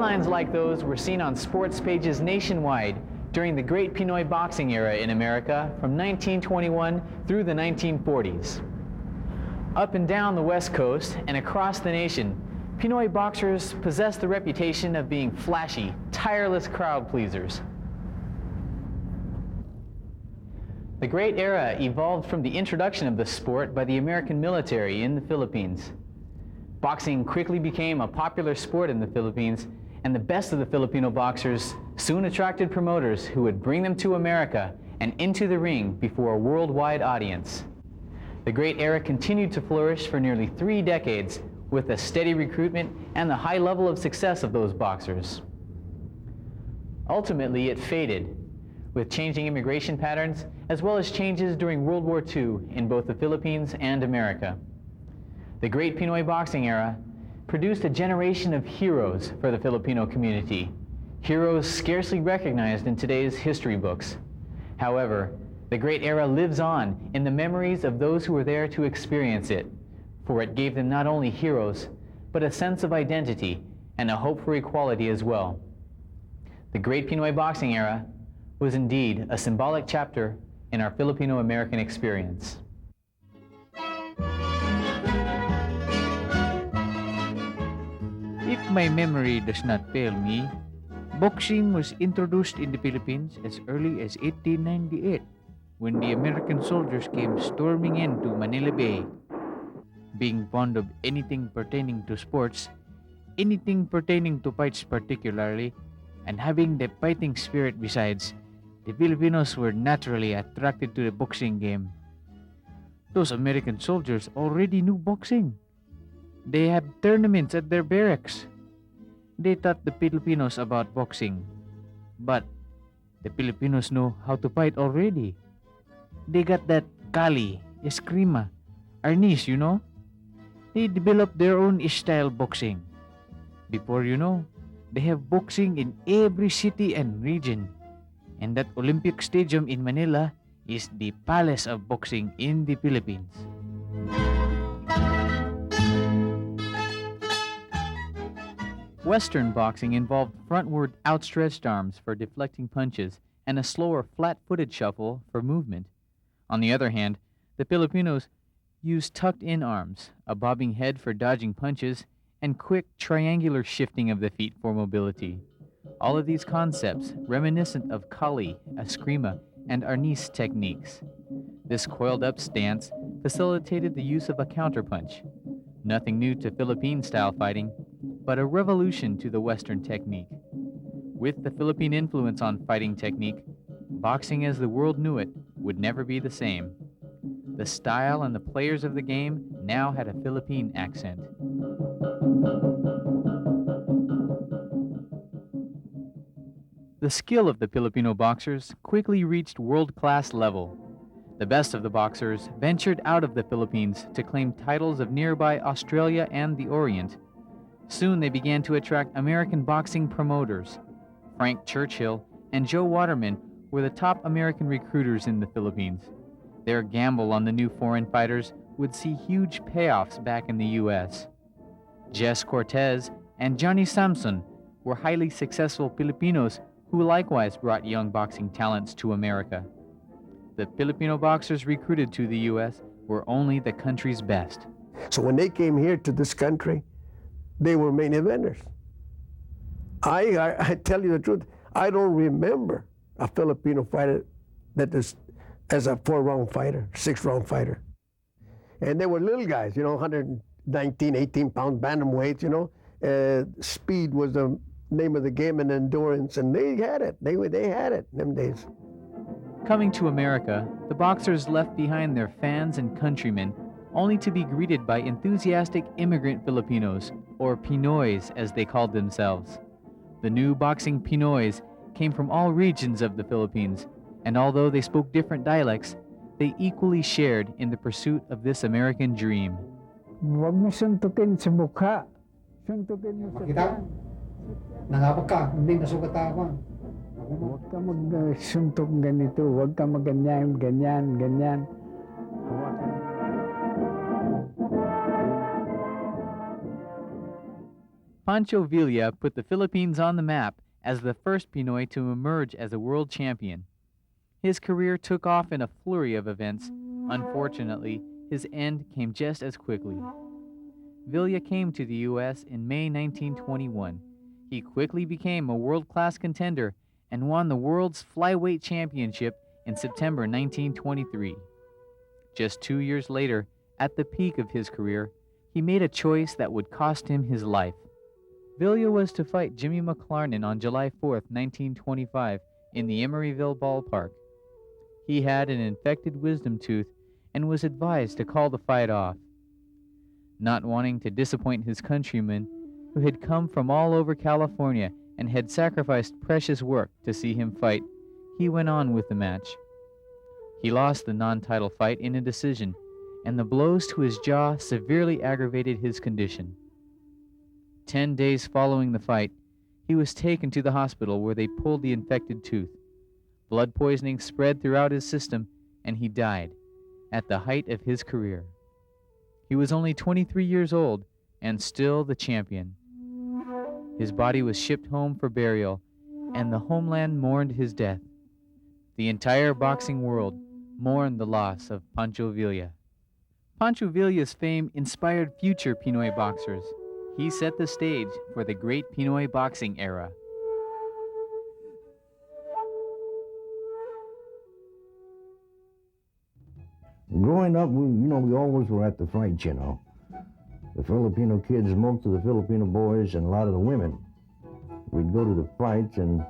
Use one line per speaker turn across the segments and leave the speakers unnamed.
Headlines like those were seen on sports pages nationwide during the Great Pinoy boxing era in America from 1921 through the 1940s. Up and down the West Coast and across the nation, Pinoy boxers possessed the reputation of being flashy, tireless crowd pleasers. The Great Era evolved from the introduction of the sport by the American military in the Philippines. Boxing quickly became a popular sport in the Philippines, and the best of the Filipino boxers soon attracted promoters who would bring them to America and into the ring before a worldwide audience. The Great Era continued to flourish for nearly 3 decades with the steady recruitment and the high level of success of those boxers. Ultimately, it faded, with changing immigration patterns as well as changes during World War II in both the Philippines and America. The Great Pinoy boxing era produced a generation of heroes for the Filipino community, heroes scarcely recognized in today's history books. However, the Great Era lives on in the memories of those who were there to experience it, for it gave them not only heroes, but a sense of identity and a hope for equality as well. The Great Pinoy boxing era was indeed a symbolic chapter in our Filipino-American experience.
If my memory does not fail me, boxing was introduced in the Philippines as early as 1898, when the American soldiers came storming into Manila Bay. Being fond of anything pertaining to sports, anything pertaining to fights particularly, and having the fighting spirit besides, the Filipinos were naturally attracted to the boxing game. Those American soldiers already knew boxing. They had tournaments at their barracks. They taught the Filipinos about boxing. But the Filipinos know how to fight already. They got that kali, eskrima, arnis, you know? They developed their own style boxing. Before you know, they have boxing in every city and region. And that Olympic Stadium in Manila is the palace of boxing in the Philippines.
Western boxing involved frontward outstretched arms for deflecting punches and a slower flat-footed shuffle for movement. On the other hand, the Filipinos used tucked-in arms, a bobbing head for dodging punches, and quick triangular shifting of the feet for mobility. All of these concepts reminiscent of kali, eskrima, and arnis techniques. This coiled-up stance facilitated the use of a counterpunch. Nothing new to Philippine-style fighting, but a revolution to the Western technique. With the Philippine influence on fighting technique, boxing as the world knew it would never be the same. The style and the players of the game now had a Philippine accent. The skill of the Filipino boxers quickly reached world-class level. The best of the boxers ventured out of the Philippines to claim titles of nearby Australia and the Orient. Soon they began to attract American boxing promoters. Frank Churchill and Joe Waterman were the top American recruiters in the Philippines. Their gamble on the new foreign fighters would see huge payoffs back in the U.S. Jess Cortez and Johnny Samson were highly successful Filipinos who likewise brought young boxing talents to America. The Filipino boxers recruited to the U.S. were only the country's best.
So when they came here to this country, they were main eventers. I tell you the truth, I don't remember a Filipino fighter that is as a 4-round fighter, 6-round fighter. And they were little guys, you know, 119, 18-pound bantamweights, you know. Speed was the name of the game, and endurance, and they had it. They had it in them days.
Coming to America, the boxers left behind their fans and countrymen, only to be greeted by enthusiastic immigrant Filipinos, or Pinoys as they called themselves. The new boxing Pinoys came from all regions of the Philippines, and although they spoke different dialects, they equally shared in the pursuit of this American dream.
Huwag mo suntukin sa mukha. Suntukin mo sa tiyan.
Nangapag ka, hindi nasugat ako.
Huwag ka magsuntok ganito, huwag ka maganyan, ganyan.
Pancho Villa put the Philippines on the map as the first Pinoy to emerge as a world champion. His career took off in a flurry of events. Unfortunately, his end came just as quickly. Villa came to the U.S. in May 1921. He quickly became a world-class contender and won the world's flyweight championship in September 1923. Just 2 years later, at the peak of his career, he made a choice that would cost him his life. Villa was to fight Jimmy McLarnin on July 4, 1925, in the Emeryville ballpark. He had an infected wisdom tooth and was advised to call the fight off. Not wanting to disappoint his countrymen, who had come from all over California and had sacrificed precious work to see him fight, he went on with the match. He lost the non-title fight in a decision, and the blows to his jaw severely aggravated his condition. 10 days following the fight, he was taken to the hospital where they pulled the infected tooth. Blood poisoning spread throughout his system, and he died at the height of his career. He was only 23 years old and still the champion. His body was shipped home for burial, and the homeland mourned his death. The entire boxing world mourned the loss of Pancho Villa. Pancho Villa's fame inspired future Pinoy boxers. He set the stage for the great Pinoy boxing era.
Growing up, we always were at the fights, The Filipino kids, most of the Filipino boys, and a lot of the women. We'd go to the fights, and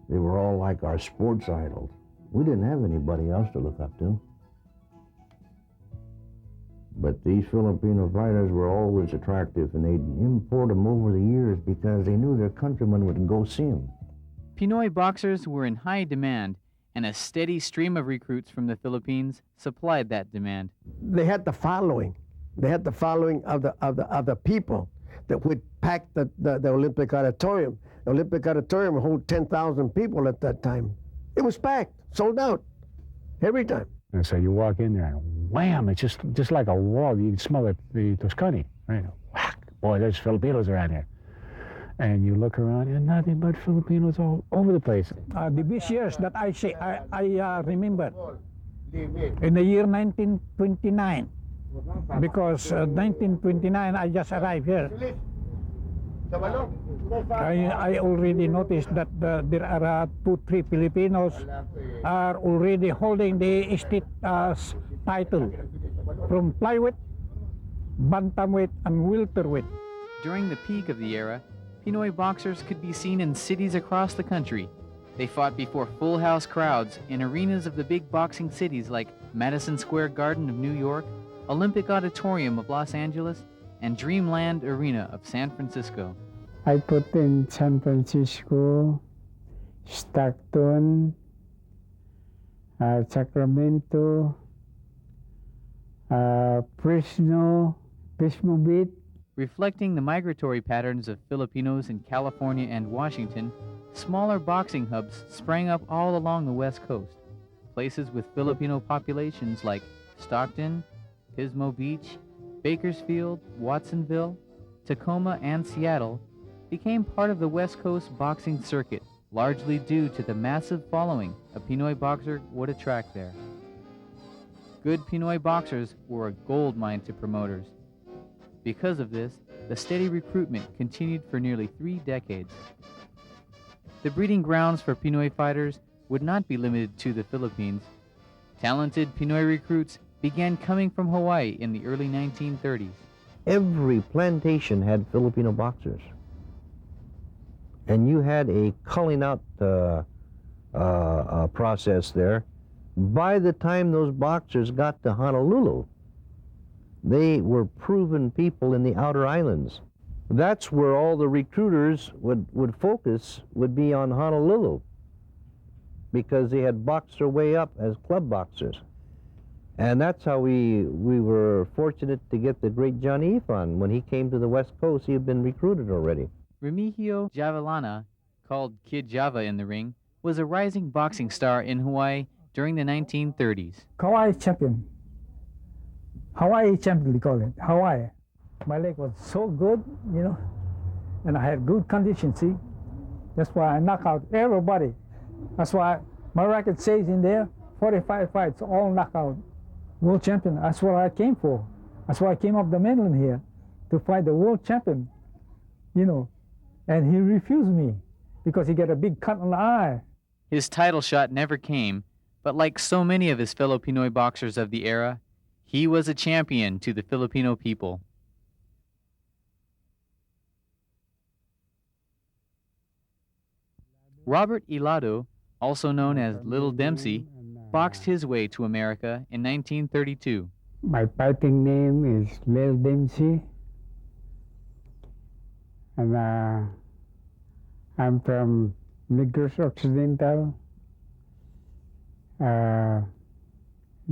they were all like our sports idols. We didn't have anybody else to look up to. But these Filipino fighters were always attractive, and they'd import them over the years because they knew their countrymen would go see them.
Pinoy boxers were in high demand, and a steady stream of recruits from the Philippines supplied that demand.
They had the following. They had the following of the people that would pack the Olympic Auditorium. The Olympic Auditorium would hold 10,000 people at that time. It was packed, sold out, every time.
And so you walk in there and wham, it's just like a wall. You can smell it, the Toscani, right? Whack, boy, there's Filipinos around here. And you look around and nothing but Filipinos all over the place.
The best years that I remember in the year 1929, because 1929 I just arrived here. I already noticed that there are 2-3 Filipinos are already holding the state title from flyweight, bantamweight, and welterweight.
During the peak of the era, Pinoy boxers could be seen in cities across the country. They fought before full house crowds in arenas of the big boxing cities like Madison Square Garden of New York, Olympic Auditorium of Los Angeles, and Dreamland Arena of San Francisco.
I put in San Francisco, Stockton, Sacramento, Fresno Beach.
Reflecting the migratory patterns of Filipinos in California and Washington, smaller boxing hubs sprang up all along the West Coast. Places with Filipino populations like Stockton, Pismo Beach, Bakersfield, Watsonville, Tacoma, and Seattle became part of the West Coast boxing circuit, largely due to the massive following a Pinoy boxer would attract there. Good Pinoy boxers were a gold mine to promoters. Because of this, the steady recruitment continued for nearly 3 decades. The breeding grounds for Pinoy fighters would not be limited to the Philippines. Talented Pinoy recruits began coming from Hawaii in the early 1930s.
Every plantation had Filipino boxers. And you had a culling out process there. By the time those boxers got to Honolulu, they were proven people in the outer islands. That's where all the recruiters would focus, would be on Honolulu, because they had boxed their way up as club boxers. And that's how we were fortunate to get the great Johnny Ifan. When he came to the West Coast, he had been recruited already.
Remigio Javellana, called Kid Java in the ring, was a rising boxing star in Hawaii during the 1930s.
Hawaii champion. Hawaii champion, they call it. Hawaii. My leg was so good, and I had good condition, see? That's why I knock out everybody. That's why my record says in there, 45 fights, all knockout. World champion, that's what I came for. That's why I came up the mainland here, to fight the world champion, you know. And he refused me, because he got a big cut on the eye.
His title shot never came, but like so many of his fellow Pinoy boxers of the era, he was a champion to the Filipino people. Robert Ilado, also known as Little Dempsey, boxed his way to America in 1932.
My fighting name is Little Dempsey, and I'm from Negros Occidental,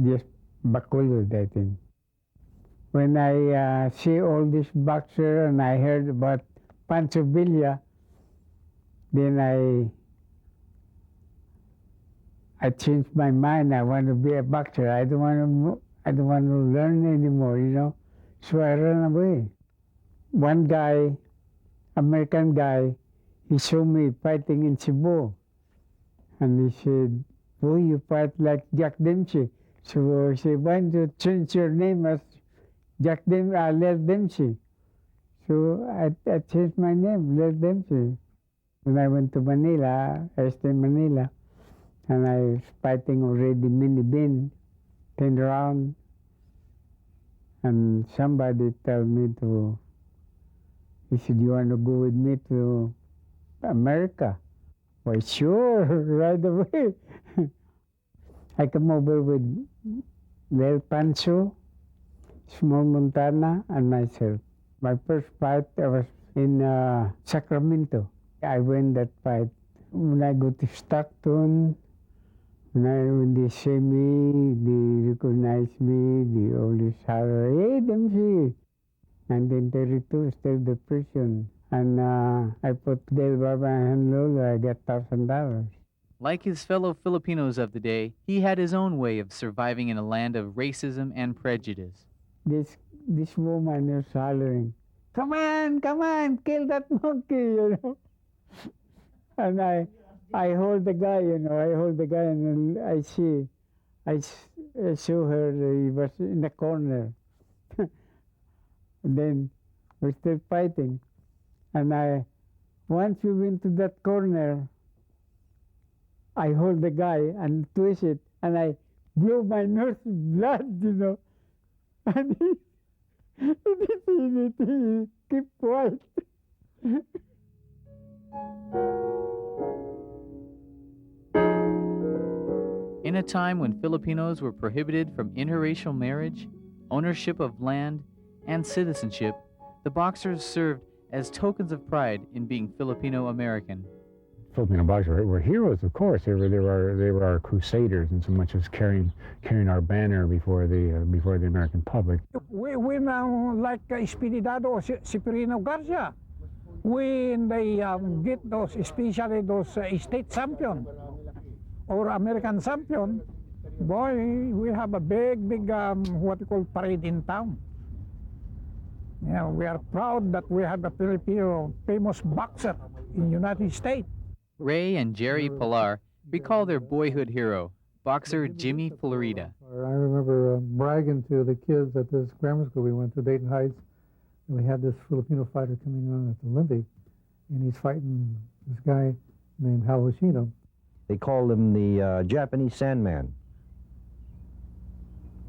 just Bacolod, I think. When I see all this boxer and I heard about Pancho Villa, then I changed my mind. I want to be a boxer. I don't want to learn anymore, you know. So I ran away. One guy, American guy, he saw me fighting in Cebu, and he said, "Boy, you fight like Jack Dempsey." So I said, "Why don't you change your name as Little Dempsey?" So I changed my name, Little Dempsey. When I went to Manila, I stayed in Manila, and I was fighting already mini bin, 10 rounds, and somebody told me he said, "You want to go with me to America?" Why, sure, right away. I come over with Lel Pancho, Small Montana, and myself. My first fight, I was in Sacramento. I win that fight. When I go to Stockton, when they see me, they recognize me, they always holler, "Hey, Dempsey!" 1932, still the prison. And I put Del Baba and Lolo, I get $1,000.
Like his fellow Filipinos of the day, he had his own way of surviving in a land of racism and prejudice.
This woman is hollering, come on, kill that monkey, you know. And I hold the guy, you know, and I show her he was in the corner. And then we're still fighting. And once we went to that corner, I hold the guy and twist it, and I blow my nose with blood, you know. And he keep quiet.
In a time when Filipinos were prohibited from interracial marriage, ownership of land, and citizenship, the boxers served as tokens of pride in being Filipino-American.
Filipino boxers were heroes, of course. They were our crusaders, in so much as carrying our banner before the American public.
We now like Espinidado, Cipriano Garcia. When they get those, especially those state champion or American champion, boy, we have a big what you call parade in town. Yeah, we are proud that we have a Filipino famous boxer in United States.
Ray and Jerry Pilar recall their boyhood hero, boxer Jimmy Florida.
I remember bragging to the kids at this grammar school we went to, Dayton Heights, and we had this Filipino fighter coming on at the Olympic, and he's fighting this guy named Hal Hoshino.
They called him the Japanese Sandman.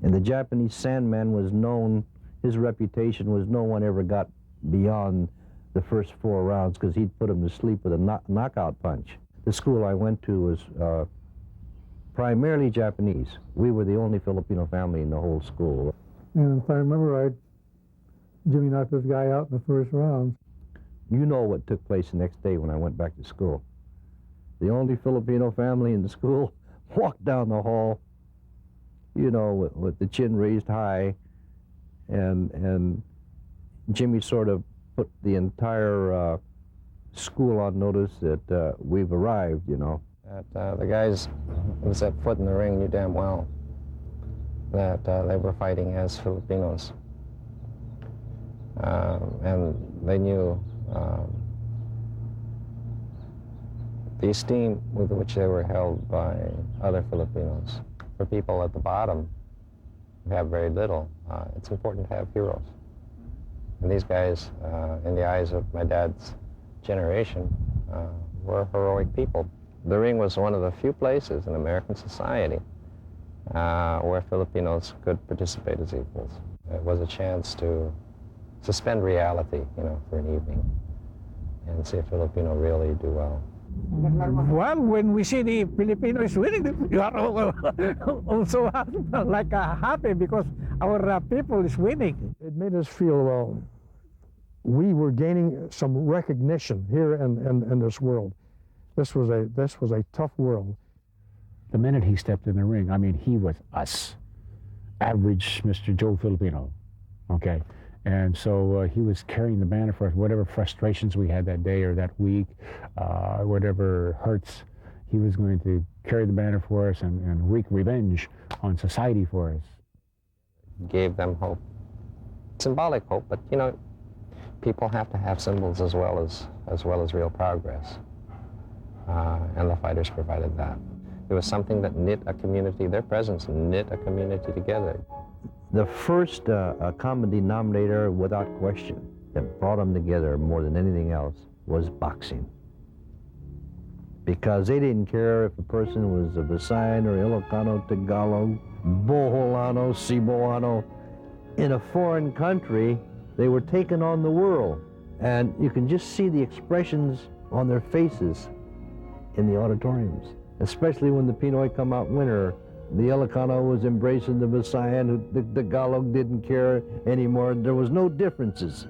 And the Japanese Sandman was known, his reputation was no one ever got beyond the first 4 rounds because he'd put him to sleep with a knockout punch. The school I went to was primarily Japanese. We were the only Filipino family in the whole school.
And if I remember right, Jimmy knocked this guy out in the first round.
You know what took place the next day when I went back to school. The only Filipino family in the school walked down the hall, you know, with the chin raised high, and Jimmy sort of put the entire school on notice that we've arrived, you know.
That the guys who set foot in the ring knew damn well that they were fighting as Filipinos. And they knew the esteem with which they were held by other Filipinos. For people at the bottom who have very little, it's important to have heroes. And these guys, in the eyes of my dad's generation, were heroic people. The ring was one of the few places in American society where Filipinos could participate as equals. It was a chance to suspend reality, for an evening and see a Filipino really do well.
Well, when we see the Filipinos winning, you are also like happy because our people is winning.
It made us feel we were gaining some recognition here in this world. This was a tough world.
The minute he stepped in the ring, I mean, he was us, average Mr. Joe Filipino, okay? And so he was carrying the banner for us, whatever frustrations we had that day or that week, whatever hurts, he was going to carry the banner for us and wreak revenge on society for us.
Gave them hope, symbolic hope, but people have to have symbols as well as real progress, and the fighters provided that. It was something that knit a community. Their presence knit a community together.
The first common denominator, without question, that brought them together more than anything else was boxing. Because they didn't care if a person was a Visayan or Ilocano, Tagalog, Boholano, Cebuano. In a foreign country, they were taking on the world. And you can just see the expressions on their faces in the auditoriums, especially when the Pinoy come out winner. The Ilocano was embracing the Visayan, the Tagalog didn't care anymore. There was no differences.